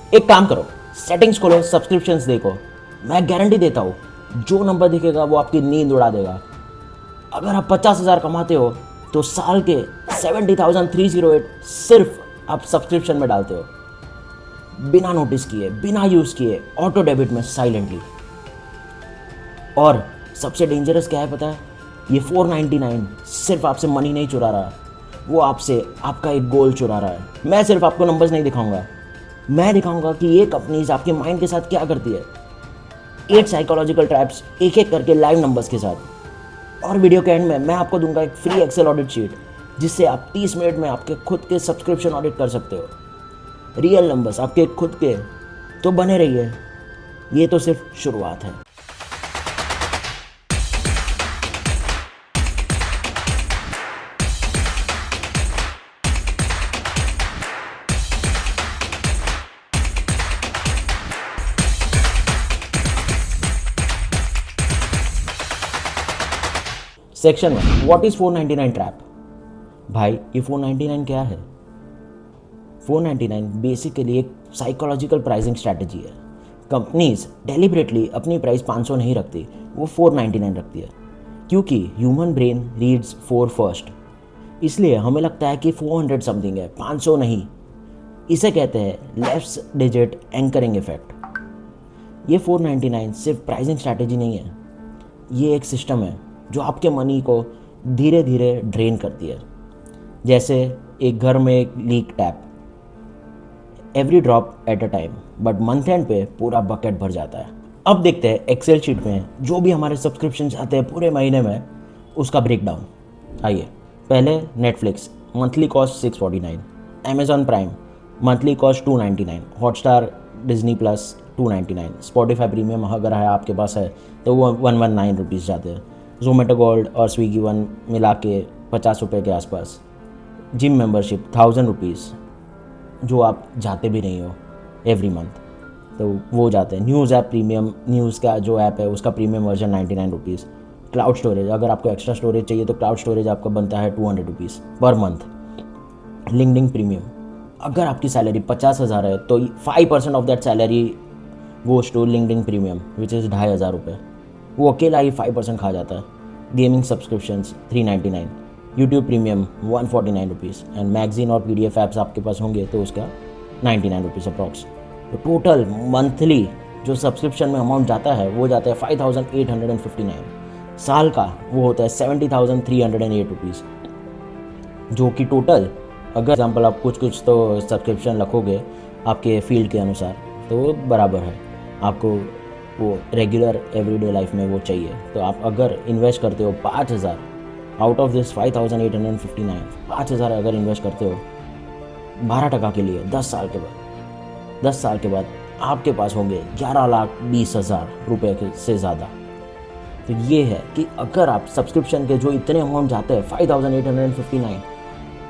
एक काम करो, सेटिंग्स खोलो, सब्सक्रिप्शंस देखो, मैं गारंटी देता हूँ जो नंबर दिखेगा वो आपकी नींद उड़ा देगा। अगर आप 50,000 कमाते हो तो साल के 70,308 सिर्फ आप सब्सक्रिप्शन में डालते हो, बिना नोटिस किए, बिना यूज़ किए, ऑटो डेबिट में साइलेंटली। और सबसे डेंजरस क्या है पता है? ये 499 सिर्फ आपसे मनी नहीं चुरा रहा, वो आपसे आपका एक गोल चुरा रहा है। मैं सिर्फ आपको नंबर्स नहीं दिखाऊंगा, मैं दिखाऊंगा कि ये कंपनीज आपके माइंड के साथ क्या करती है। 8 साइकोलॉजिकल ट्रैप्स एक एक करके लाइव नंबर्स के साथ। और वीडियो के एंड में मैं आपको दूंगा एक फ्री एक्सेल ऑडिट शीट जिससे आप 30 मिनट में आपके खुद के सब्सक्रिप्शन ऑडिट कर सकते हो। रियल नंबर्स आपके खुद के। तो बने रहिए, ये तो सिर्फ शुरुआत है। Section 1, what is 499 trap. भाई ये 499 क्या है? 499 बेसिकली एक साइकोलॉजिकल प्राइसिंग स्ट्रैटेजी है। कंपनीज डेलिबरेटली अपनी प्राइस 500 नहीं रखती, वो 499 रखती है, क्योंकि ह्यूमन ब्रेन रीड्स 4 फर्स्ट। इसलिए हमें लगता है कि 400 समथिंग है, 500 नहीं। इसे कहते हैं लेफ्ट डिजिट एंकरिंग इफेक्ट। ये 499 सिर्फ प्राइसिंग स्ट्रैटेजी नहीं है, ये एक सिस्टम है जो आपके मनी को धीरे धीरे ड्रेन करती है। जैसे एक घर में एक leak tap, every drop at a time, but month and पे पूरा बकेट भर जाता है। अब देखते हैं एक्सेल शीट में जो भी हमारे सब्सक्रिप्शन आते हैं पूरे महीने में, उसका ब्रेकडाउन। आइए, पहले Netflix monthly cost 649, Amazon prime monthly cost 299, Hotstar Disney plus 299, Spotify premium अगर है आपके पास है तो वो 119 रुपीज़ जाते हैं, जोमेटो गोल्ड और स्विगी वन मिला के 50 रुपये के आसपास, जिम मेंबरशिप 1000 रुपीज़ जो आप जाते भी नहीं हो एवरी मंथ, तो वो जाते हैं। न्यूज़ ऐप प्रीमियम, न्यूज़ का जो ऐप है उसका premium version 99 rupees. Cloud storage, अगर आपको एक्स्ट्रा स्टोरेज चाहिए तो क्लाउड स्टोरेज आपका बनता है 200 rupees per month. LinkedIn premium, अगर आपकी सैलरी 50,000 है तो 5% of that salary goes to LinkedIn premium which is 2,500 रुपये, वो अकेला ही 5% खा जाता है। Gaming subscriptions 399, YouTube premium 149 rupees, and magazine और PDF ऐप्स आपके पास होंगे तो उसका 99 रुपीज़ अप्रॉक्स। तो टोटल मंथली जो सब्सक्रिप्शन में अमाउंट जाता है वो जाता है 5,859। साल का वो होता है 70,308 रुपीज़, जो कि टोटल अगर एग्जाम्पल आप कुछ तो सब्सक्रिप्शन रखोगे आपके फील्ड के अनुसार तो वो बराबर है, आपको वो रेगुलर एवरीडे लाइफ में वो चाहिए। तो आप अगर इन्वेस्ट करते हो 5,000 आउट ऑफ दिस 5,859, 5,000 अगर इन्वेस्ट करते हो 12% के लिए 10 साल के बाद, 10 साल के बाद आपके पास होंगे 11,20,000 रुपये से ज़्यादा। तो ये है कि अगर आप सब्सक्रिप्शन के जो इतने अमाउंट जाते हैं 5,859,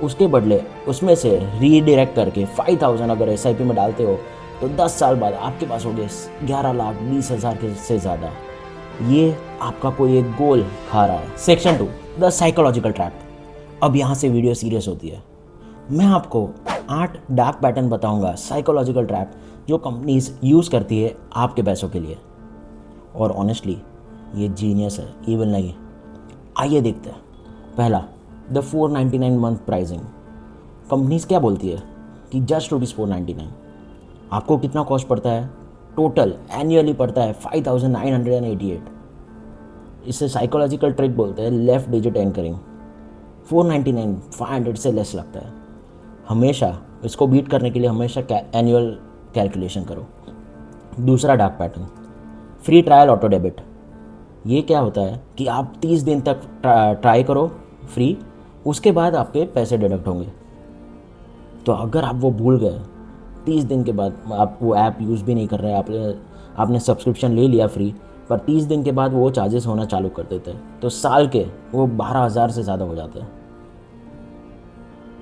उसके बदले उसमें से रीडायरेक्ट करके 5,000 अगर SIP में डालते हो तो 10 साल बाद आपके पास हो गए 11,20,000 के से ज़्यादा। ये आपका कोई एक गोल खा रहा है। Section 2, the psychological trap. अब यहाँ से वीडियो सीरियस होती है। मैं आपको 8 डार्क पैटर्न बताऊंगा साइकोलॉजिकल ट्रैप जो कंपनीज यूज़ करती है आपके पैसों के लिए। और ऑनेस्टली ये जीनियस है, इवन नहीं। आइए देखते हैं। पहला, द 499 मंथ प्राइसिंग। कंपनीज क्या बोलती है कि जस्ट ₹499। आपको कितना कॉस्ट पड़ता है? टोटल एनुअली पड़ता है 5,988। इसे साइकोलॉजिकल ट्रिक बोलते हैं, लेफ्ट डिजिट एंकरिंग। 499 500 से लेस लगता है। हमेशा इसको बीट करने के लिए हमेशा एनुअल कैलकुलेशन करो। दूसरा dark pattern, free trial auto debit. ये क्या होता है कि आप 30 दिन तक ट्राई करो फ्री, उसके बाद आपके पैसे डिडक्ट होंगे। तो अगर आप वो भूल गए 30 दिन के बाद, आप वो ऐप यूज़ भी नहीं कर रहे, आपने सब्सक्रिप्शन ले लिया फ्री, पर 30 दिन के बाद वो चार्जेस होना चालू कर देते हैं, तो साल के वो 12,000 से ज़्यादा हो जाते हैं।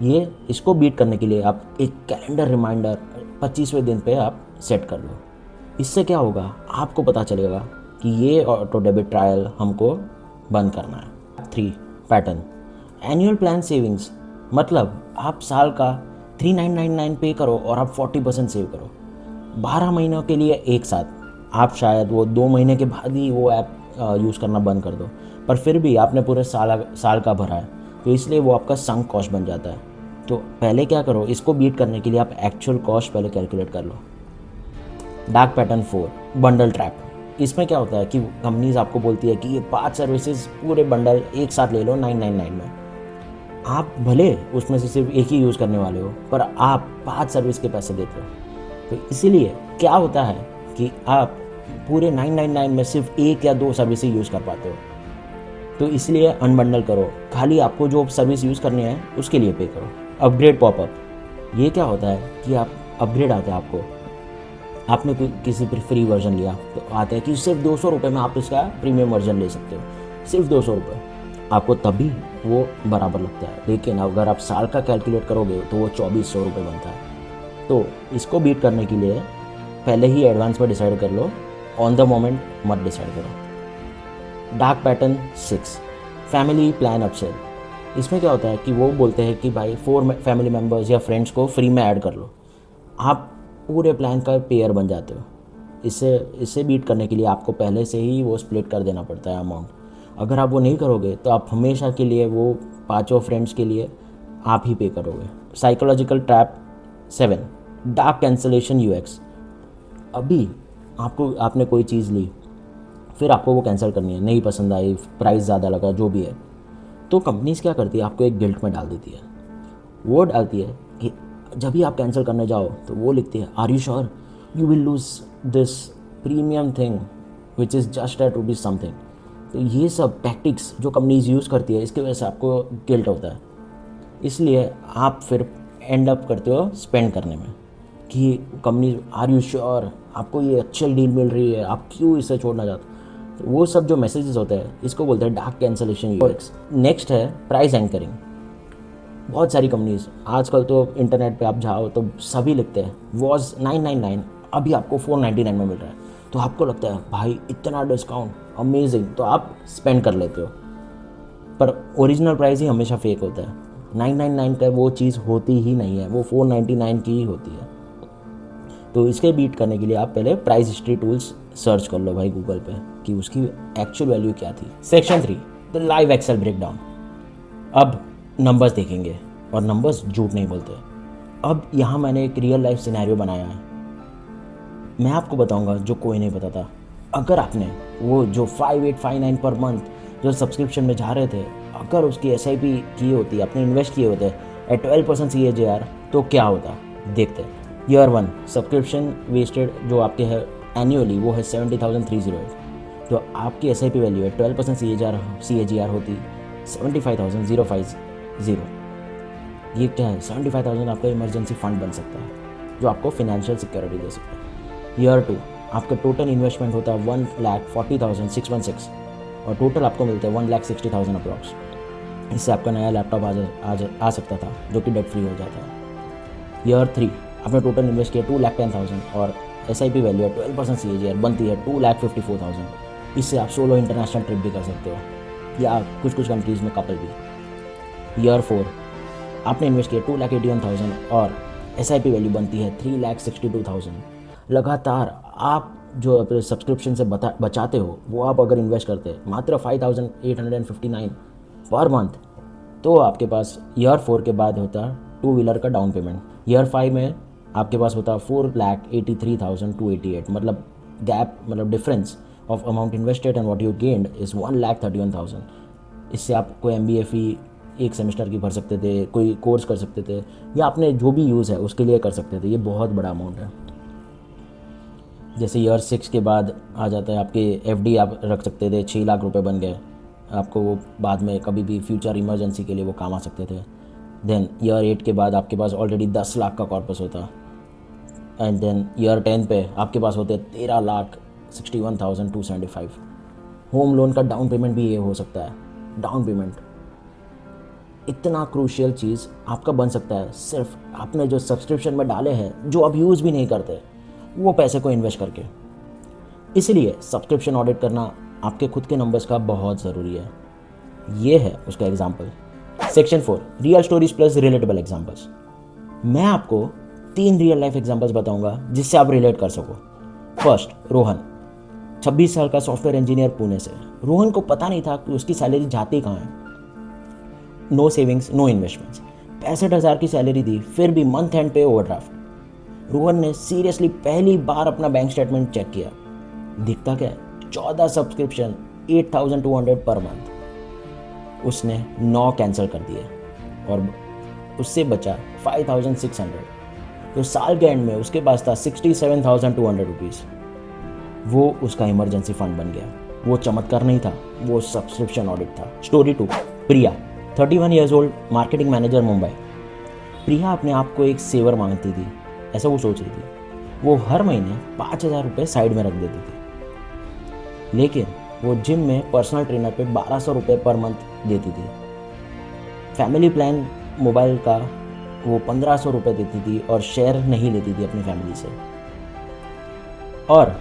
ये इसको बीट करने के लिए आप एक कैलेंडर रिमाइंडर 25वें दिन पे आप सेट कर लो। इससे क्या होगा, आपको पता चलेगा कि ये ऑटो डेबिट ट्रायल हमको बंद करना है। 3 पैटर्न, एनुअल प्लान सेविंग्स। मतलब आप साल का 3,999 पे करो और आप 40% सेव करो। 12 महीनों के लिए एक साथ, आप शायद वो 2 महीने के बाद ही वो ऐप यूज़ करना बंद कर दो, पर फिर भी आपने पूरे साल का भरा है, तो इसलिए वो आपका संक कॉस्ट बन जाता है। तो पहले क्या करो, इसको बीट करने के लिए आप एक्चुअल कॉस्ट पहले कैलकुलेट कर लो। Dark pattern 4, bundle trap. इसमें क्या होता है कि कंपनीज आपको बोलती है कि ये 5 सर्विसेज पूरे बंडल एक साथ ले लो 999 में। आप भले उसमें से सिर्फ एक ही यूज़ करने वाले हो, पर आप 5 सर्विस के पैसे देते हो। तो इसीलिए क्या होता है कि आप पूरे 999 में सिर्फ 1 या 2 सर्विस ही यूज़ कर पाते हो। तो इसलिए अनबंडल करो, खाली आपको जो सर्विस यूज़ करनी है उसके लिए पे करो। अपग्रेड पॉपअप, ये क्या होता है कि आप अपग्रेड आता है आपको, आपने किसी पर फ्री वर्जन लिया तो आता है कि सिर्फ 200 रुपये में आप इसका प्रीमियम वर्जन ले सकते हो, सिर्फ 200 रुपये। आपको तभी वो बराबर लगता है, लेकिन अगर आप साल का कैलकुलेट करोगे तो वो 2400 रुपये बनता है। तो इसको बीट करने के लिए पहले ही एडवांस में डिसाइड कर लो, ऑन द मोमेंट मत डिसाइड करो। Dark pattern 6, family plan upsell. इसमें क्या होता है कि वो बोलते हैं कि भाई 4 फैमिली मेम्बर्स या फ्रेंड्स को फ्री में ऐड कर लो, आप पूरे प्लान का पेयर बन जाते हो। इससे बीट करने के लिए आपको पहले से ही वो स्प्लिट कर देना पड़ता है अमाउंट। अगर आप वो नहीं करोगे तो आप हमेशा के लिए वो 5 फ्रेंड्स के लिए आप ही पे करोगे। Psychological trap 7, dark cancellation UX. अभी आपने कोई चीज़ ली, फिर आपको वो कैंसिल करनी है, नहीं पसंद आई, प्राइस ज़्यादा लगा, जो भी है, तो कंपनीज क्या करती है, आपको एक गिल्ट में डाल देती है। वो डालती है कि जब भी आप कैंसिल करने जाओ तो वो लिखती है, are you sure you will lose this premium thing which is just eight rupees something. तो ये सब टैक्टिक्स जो कंपनीज यूज़ करती है, इसकी वजह से आपको गिल्ट होता है। इसलिए आप फिर एंड अप करते हो स्पेंड करने में कि कंपनी, आर यू श्योर, आपको ये अच्छी डील मिल रही है, आप क्यों इसे छोड़ना चाहते हो। तो वो सब जो मैसेजेस होते हैं, इसको बोलते हैं डार्क कैंसलेशन यूएक्स। नेक्स्ट है प्राइस एंकरिंग। बहुत सारी कंपनीज आजकल तो इंटरनेट पे आप जाओ तो सभी लिखते हैं वॉज 999, अभी आपको 499 में मिल रहा है। तो आपको लगता है भाई इतना डिस्काउंट, अमेजिंग, तो आप स्पेंड कर लेते हो। पर ओरिजिनल प्राइस ही हमेशा फेक होता है। 999 का वो चीज़ होती ही नहीं है, वो 499 की ही होती है। तो इसके बीट करने के लिए आप पहले प्राइस हिस्ट्री टूल्स सर्च कर लो भाई गूगल पे कि उसकी एक्चुअल वैल्यू क्या थी। Section 3, the live Excel breakdown. अब नंबर्स देखेंगे, और नंबर्स झूठ नहीं बोलते। अब यहाँ मैंने एक रियल लाइफ सिनेरियो बनाया है, मैं आपको बताऊंगा जो कोई नहीं बताता। अगर आपने वो जो 5859 पर मंथ जो सब्सक्रिप्शन में जा रहे थे, अगर उसकी SIP की होती, आपने इन्वेस्ट किए होते एट 12% CAGR, तो क्या होता देखते हैं। ईयर 1 सब्सक्रिप्शन वेस्टेड जो आपके है एनुअली वो है 70,308। तो आपकी SIP वैल्यू है 12% CAGR होती 75,050। ये क्या है, 75,000 आपका इमरजेंसी फंड बन सकता है जो आपको फाइनेंशियल सिक्योरिटी दे सकता है। ईयर 2 आपका टोटल इन्वेस्टमेंट होता है 1,40,616 और टोटल आपको मिलता है 1,60,000 अप्रॉक्स। इससे आपका नया लैपटॉप आ सकता था जो कि डेट फ्री हो जाता है। ईयर 3 आपने टोटल इन्वेस्ट किया 2,10,000 और SIP वैल्यू है 12% CAGR बनती है 2,54,000। इससे आप सोलो इंटरनेशनल ट्रिप भी कर सकते हो या कुछ कंट्रीज़ में कपल भी। ईयर 4 आपने इन्वेस्ट किया 2,81,000 और SIP वैल्यू बनती है 3,62,000। लगातार आप जो अपने सब्सक्रिप्शन से बचाते हो वो आप अगर इन्वेस्ट करते मात्र 5,859 पर मंथ, तो आपके पास ईयर 4 के बाद होता 2 व्हीलर का डाउन पेमेंट। ईयर 5 में आपके पास होता 4,83,288, मतलब गैप, मतलब difference of amount invested and what you gained is 1,31,000। इससे आप कोई MBA फ़ी एक सेमेस्टर की भर सकते थे, कोई कोर्स कर सकते थे, या आपने जो भी यूज़ है उसके लिए कर सकते थे। ये बहुत बड़ा अमाउंट है। जैसे ईयर 6 के बाद आ जाता है आपके FD आप रख सकते थे, 6 लाख रुपए बन गए आपको, वो बाद में कभी भी फ्यूचर इमरजेंसी के लिए वो काम आ सकते थे। देन ईयर 8 के बाद आपके पास ऑलरेडी 10 लाख का कॉर्पस होता, एंड देन ईयर 10 पे आपके पास होते 13,61,275। होम लोन का डाउन पेमेंट भी ये हो सकता है। डाउन पेमेंट इतना क्रूशियल चीज़ आपका बन सकता है सिर्फ आपने जो सब्सक्रिप्शन में डाले हैं, जो आप यूज़ भी नहीं करते, वो पैसे को इन्वेस्ट करके। इसलिए सब्सक्रिप्शन ऑडिट करना आपके खुद के नंबर्स का बहुत ज़रूरी है। ये है उसका example. Section 4, real stories plus relatable examples. मैं आपको 3 रियल लाइफ एग्जांपल्स बताऊंगा जिससे आप रिलेट कर सको। फर्स्ट, रोहन, 26 साल का सॉफ्टवेयर इंजीनियर पुणे से। रोहन को पता नहीं था कि उसकी सैलरी जाती कहाँ है। नो सेविंग्स, नो इन्वेस्टमेंट्स, 65,000 की सैलरी थी, फिर भी मंथ एंड पे ओवरड्राफ्ट। रोहन ने सीरियसली पहली बार अपना बैंक स्टेटमेंट चेक किया, दिखता क्या है, 14 सब्सक्रिप्शन, 8,200 पर मंथ। उसने 9 कैंसिल कर दिए और उससे बचा 5,600। तो साल के एंड में उसके पास था 67,200 रुपीज़। वो उसका इमरजेंसी फंड बन गया। वो चमत्कार नहीं था, वो सब्सक्रिप्शन ऑडिट था। Story 2, Priya, 31 years old, marketing manager, Mumbai. Priya अपने आप को एक सेवर मांगती थी, ऐसा वो सोच रही थी। वो हर महीने 5,000 रुपये साइड में रख देती थी, लेकिन वो जिम में पर्सनल ट्रेनर पे 1,200 रुपये पर मंथ देती थी। फैमिली प्लान मोबाइल का वो 1,500 रुपये देती थी और शेयर नहीं लेती थी अपनी फैमिली से। और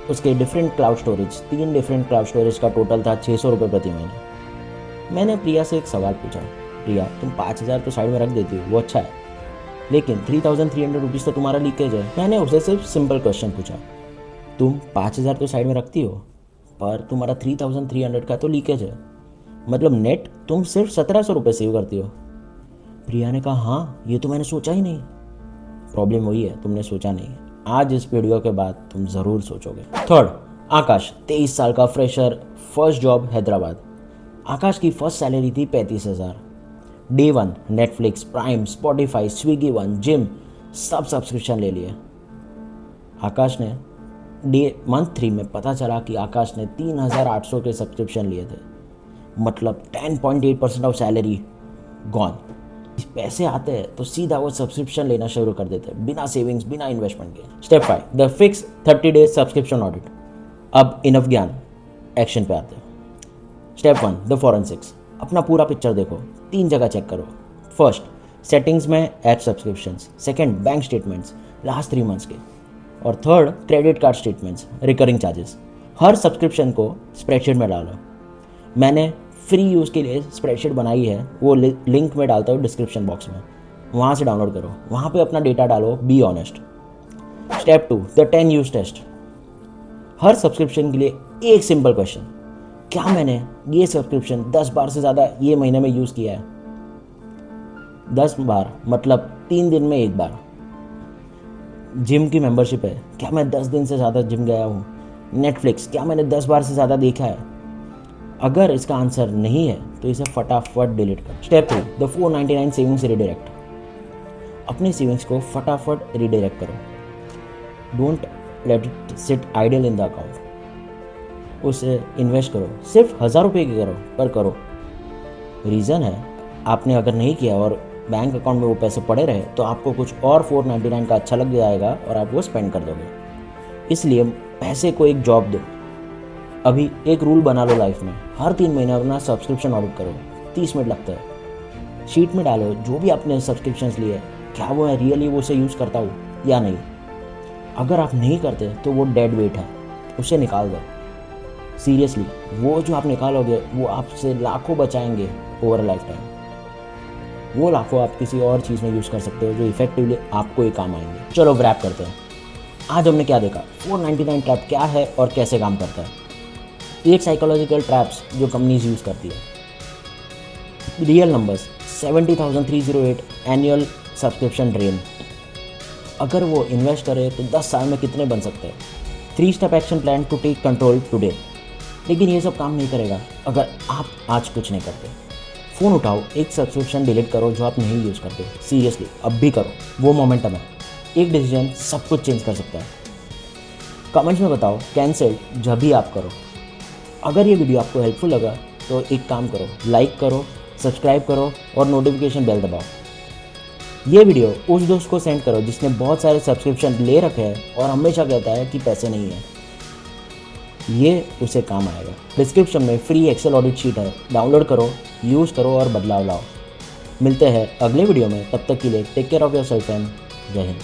उसके different cloud storage, 3 different cloud storage का टोटल था 600 रुपये प्रति महीने। मैंने प्रिया से एक सवाल पूछा, प्रिया तुम 5,000 तो साइड में रख देती हो, वो अच्छा है, लेकिन 3,300 रुपीज़ तो तुम्हारा लीकेज है। मैंने उसे सिर्फ सिंपल क्वेश्चन पूछा, तुम 5,000 तो साइड में रखती हो, पर तुम्हारा 3,300 का तो लीकेज है, मतलब नेट तुम सिर्फ 1,700 रुपये सेव करती हो। प्रिया ने कहा, हाँ ये तो मैंने सोचा ही नहीं। प्रॉब्लम वही है, तुमने सोचा नहीं। आज इस वीडियो के बाद तुम ज़रूर सोचोगे। थर्ड, आकाश, 23 साल का फ्रेशर, फर्स्ट जॉब हैदराबाद। आकाश की फर्स्ट सैलरी थी 35,000। Day 1 Netflix, prime, Spotify, Swiggy one, gym सब सब्सक्रिप्शन ले लिए। आकाश ने मंथ 3 में पता चला कि आकाश ने 3,800 के सब्सक्रिप्शन लिए थे, मतलब 10.8% ऑफ सैलरी गॉन। पैसे आते हैं तो सीधा वो सब्सक्रिप्शन लेना शुरू कर देते हैं, बिना सेविंग्स, बिना इन्वेस्टमेंट के। Step 5, the fix 30 days subscription audit. अब इनफ ज्ञान, एक्शन पे आते हैं। Step 1, the forensics. अपना पूरा पिक्चर देखो, 3 जगह चेक करो। फर्स्ट, सेटिंग्स में app subscriptions. Second, bank statements last 3 months के। और third, credit card statements, recurring charges. हर सब्सक्रिप्शन को स्प्रेडशीट में डालो। मैंने फ्री यूज़ के लिए स्प्रेडशीट बनाई है, वो लिंक में डालता हूँ डिस्क्रिप्शन बॉक्स में, वहाँ से डाउनलोड करो। वहाँ पे अपना डेटा डालो, be honest. Step 2, the 10 use test. हर सब्सक्रिप्शन के लिए एक सिंपल क्वेश्चन, क्या मैंने ये सब्सक्रिप्शन 10 बार से ज़्यादा ये महीने में यूज़ किया है? 10 बार मतलब 3 दिन में 1 बार। जिम की मेंबरशिप है, क्या मैं 10 दिन से ज़्यादा जिम गया हूँ? नेटफ्लिक्स, क्या मैंने 10 बार से ज़्यादा देखा है? अगर इसका आंसर नहीं है तो इसे फटाफट डिलीट कर। Step 3, the 499 savings redirect. अपनी सेविंग्स को फटाफट रिडायरेक्ट करो। Don't let it sit idol in the account. उसे इन्वेस्ट करो, सिर्फ 1,000 रुपये की करो, पर करो। रीज़न है, आपने अगर नहीं किया और बैंक अकाउंट में वो पैसे पड़े रहे तो आपको कुछ और 499 का अच्छा लग जाएगा और आप वो स्पेंड कर दोगे। इसलिए पैसे को एक जॉब दो। अभी एक रूल बना लो लाइफ में, हर 3 महीने अपना सब्सक्रिप्शन ऑडिट करो। 30 मिनट लगता है। शीट में डालो जो भी आपने सब्सक्रिप्शंस लिए, क्या वो है रियली वो उसे यूज़ करता हूँ या नहीं। अगर आप नहीं करते तो वो डेड वेट है, उसे निकाल दो। सीरियसली, वो जो आप निकालोगे वो आपसे लाखों बचाएंगे ओवर लाइफ टाइम। वो लाखों आप किसी और चीज़ में यूज़ कर सकते हो जो इफेक्टिवली आपको ही काम आएंगे। चलो रैप करते हैं। आज हमने क्या देखा, 499 ट्रैप क्या है और कैसे काम करता है। 8 साइकोलॉजिकल ट्रैप्स जो कंपनीज यूज़ करती है। Real numbers, 70,308 annual subscription drain. अगर वो इन्वेस्ट करे तो 10 साल में कितने बन सकते हैं। 3 step action plan to take control today. लेकिन ये सब काम नहीं करेगा अगर आप आज कुछ नहीं करते। फ़ोन उठाओ, एक सब्सक्रिप्शन डिलीट करो जो आप नहीं यूज़ करते। सीरियसली अब भी करो, वो मोमेंटम है। एक डिसीजन सब कुछ चेंज कर सकता है। कमेंट्स में बताओ कैंसिल जब भी आप करो। अगर ये वीडियो आपको हेल्पफुल लगा तो एक काम करो, लाइक करो, सब्सक्राइब करो और नोटिफिकेशन बेल दबाओ। ये वीडियो उस दोस्त को सेंड करो जिसने बहुत सारे सब्सक्रिप्शन ले रखे हैं और हमेशा कहता है कि पैसे नहीं है। ये उसे काम आएगा। डिस्क्रिप्शन में फ्री एक्सेल ऑडिट शीट है, डाउनलोड करो, यूज़ करो और बदलाव लाओ। मिलते हैं अगले वीडियो में, तब तक के लिए take care of yourself and Jai Hind.